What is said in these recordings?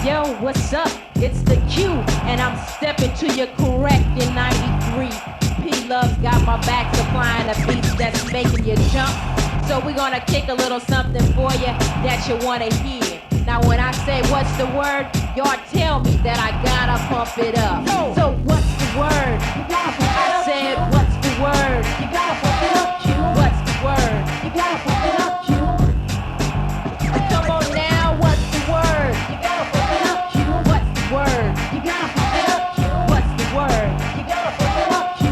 Yo, what's up? It's the Q, and I'm stepping to you correct in 93. P-Love's got my back supplying a beat that's making you jump. So we're gonna kick a little something for you that you wanna hear. Now when I say what's the word, y'all tell me that I gotta pump it up. So what's the word? I said what's the word? You gotta pump it up, Q. What's the word? You gotta pump it up, Q. Come on now, what's the word? You gotta pump it up, Q. What's the word? You gotta pump it up, Q. What's the word? You gotta pump it up, Q.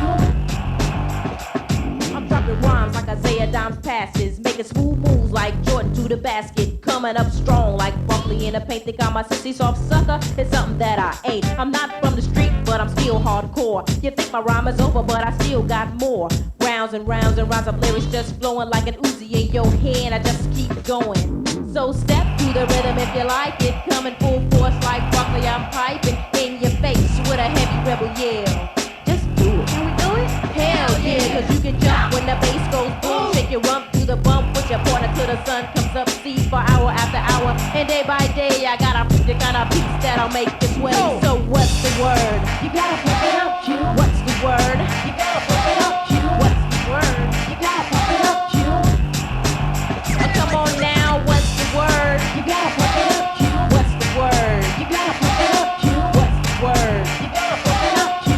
I'm dropping rhymes like Isaiah Dimes passes, making smooth moves like Jordan to the basket, coming up strong like Buckley in the paint. Think I'm a sissy soft sucker? It's something that I ain't. I'm not from the street, but I'm still hardcore. You think my rhyme is over, but I still got more. Rounds and rounds and rounds of lyrics just flowing like an Uzi in your hand. I just keep going. So step to the rhythm if you like it. Coming full force like Buckley, I'm piping in your face with a heavy rebel yell. Just do it. Can we do it? Hell yeah, cause you can jump when the bass goes boom. Shake your rump through the bump with your pointer till the sun comes up. See for hour after hour. And day by day I got the kind of beats that'll make you sway. So what's the word? You gotta pump it up, Q. What's the word? You gotta pump it up, Q. What's the word? You gotta pump it up, Q. Come on now, what's the word? You gotta pump it up, Q. What's the word? You gotta pump it up, Q. What's the word? You gotta pump it up, Q.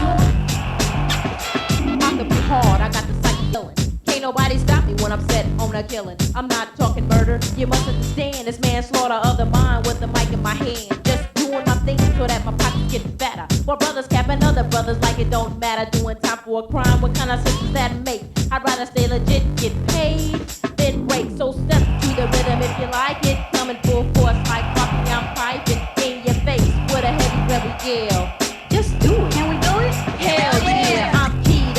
I can be hard, I got the psyche going. Can't nobody stop me when I'm set on a killing. I'm not talking murder, you must understand. This manslaughter of the mind with the mic in my hand. Just doing my thing so that my pockets get fatter. While brothers capping other brothers like it don't matter. Doing time for a crime, what kind of sense does that make? I'd rather stay legit, get paid, than break. So step to the rhythm if you like it. Coming full force like fucking I'm piping in your face with a heavy rebel yell. Just do it. Can we do it? Hell yeah. I'm keyed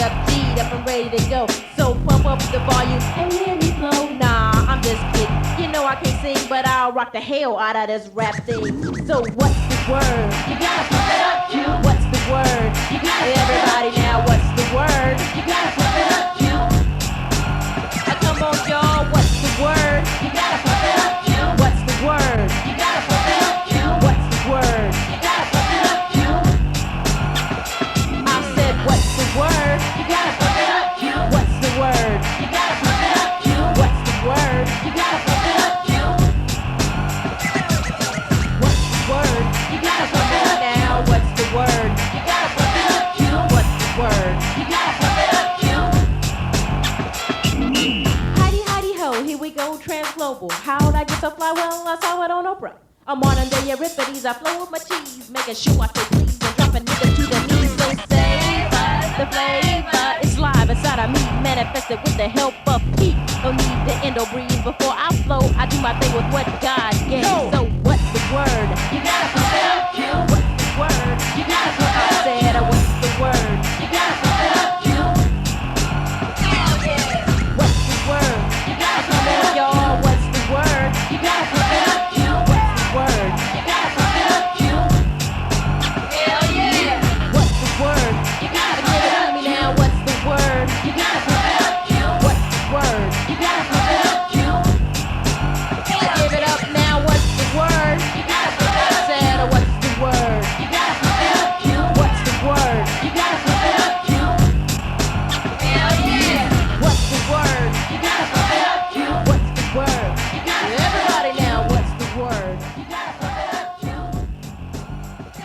up and ready to go. So pump up the volume and hear me flow. Nah, I'm just kidding. You know I can't sing, but I'll rock the hell out of this rap thing. So what's the word? You gotta pump it up, Q. What's the word? You gotta everybody now, what's the word? You gotta pump it up, Q. Come on, y'all, what's the word? You gotta pump it up, Q. What's the word? You gotta pump it up, Q. What's the word? You gotta pump it up, Q. I said, what's the word? You gotta pump it up, Q. What's the word? You gotta pump it up, Q. What's the word? You gotta pump it up, Q. What's the word? You gotta pump it up now. What's the word? You gotta pump it up, Q. What's the word? You gotta pump it up, Q. Heidi ho, here we go, trans-global. How'd I get so fly? Well, I saw it on Oprah. I'm on under Euripides, I flow with my cheese, making sure I say please and dropping niggas to the knees. So savor the flavor, it's live inside of me, manifested with the help of Pete. No need to endo breathe before I flow. I do my thing with what God gave. So what's the word? You gotta pump it up, Q. What's the word? You gotta pump it up. I said, what's the word? You gotta pump it up, Q. Hell yeah. What's the word? You gotta pump it up, y'all. What's the word? You gotta pump it up, Q. What's the word? You gotta pump it up, Q. Hell yeah. What's the word? You gotta give it to me now. What's the word? You gotta pump it up, Q. What's the word? You gotta pump it up, Q. Give it up now. What's the word? You gotta pump it up. I said, what's the word? You gotta pump it up, Q. What's the word? You gotta pump it up, Q. Hell yeah. What's the word? You gotta pump it up, Q. What's the word? You gotta everybody now. What's the word? You gotta pump it up, Q.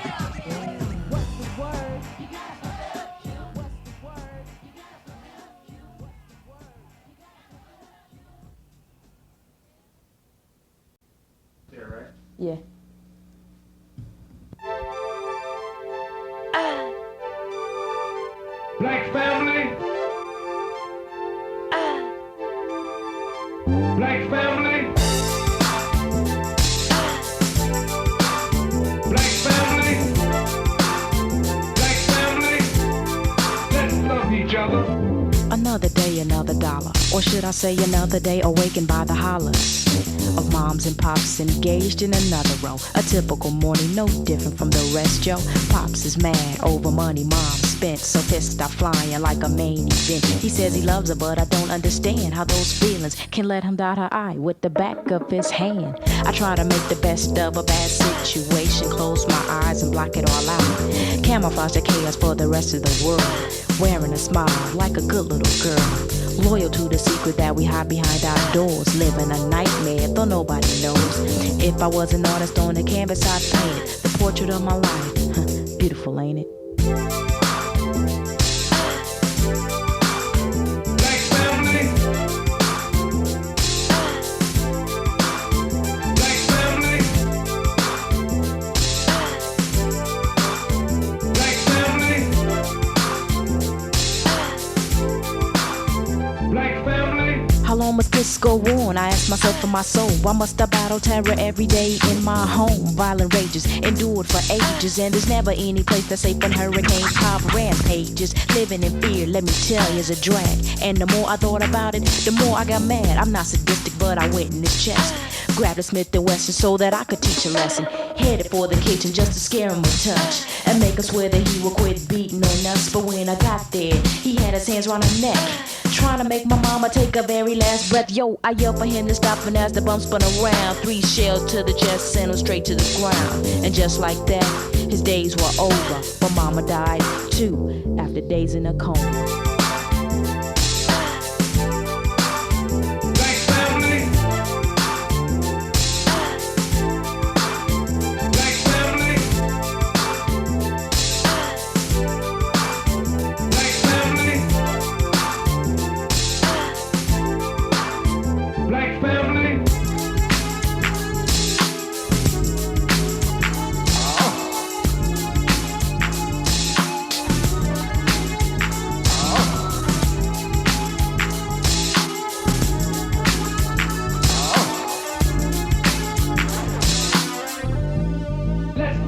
Hell yeah. What's the word? You gotta pump it up, Q. What's the word? You gotta pump it up, Q. What's the word? You gotta pump it up, Q. There, right? Yeah. Black family. Black family. Black family. Black family. Let's love each other. Another day, another dollar. Or should I say another day awakened by the hollers? of moms and pops engaged in another row. A typical morning, no different from the rest, yo. Pops is mad over money mom spent, so pissed off flying like a main event. He says he loves her, but I don't understand how those feelings can let him dot her eye with the back of his hand. I try to make the best of a bad situation, close my eyes and block it all out. Camouflage the chaos for the rest of the world, wearing a smile like a good little girl. Loyal to the secret that we hide behind our doors, living a nightmare though nobody knows. If I was an artist on the canvas, I'd paint the portrait of my life. Beautiful, ain't it? How long must this go on? I ask myself for my soul. Why must I battle terror every day in my home? Violent rages endured for ages, and there's never any place that's safe when hurricanes pop rampages. Living in fear, let me tell you, is a drag. And the more I thought about it, the more I got mad. I'm not sadistic, but I went in his chest. Grabbed a Smith & Wesson so that I could teach a lesson. Headed for the kitchen just to scare him a touch and make him swear that he would quit beating on us. But when I got there, he had his hands around her neck, trying to make my mama take her very last breath. Yo, I yelled for him to stop, and as the bump spun around, 3 shells to the chest sent him straight to the ground. And just like that, his days were over. But mama died too, after days in a coma.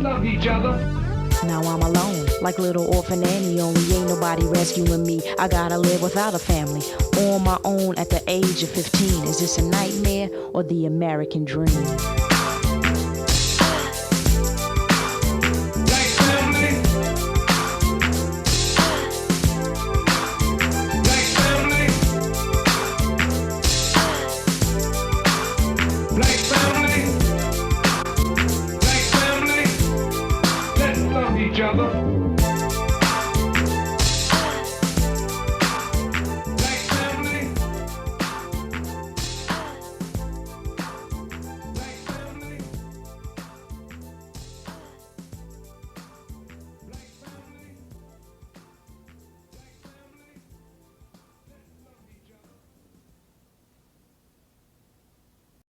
Love each other. Now I'm alone, like little orphan Annie, only ain't nobody rescuing me. I gotta live without a family, on my own at the age of 15. Is this a nightmare or the American dream? Black family. Black family. Black family. Black family. Let's love each other.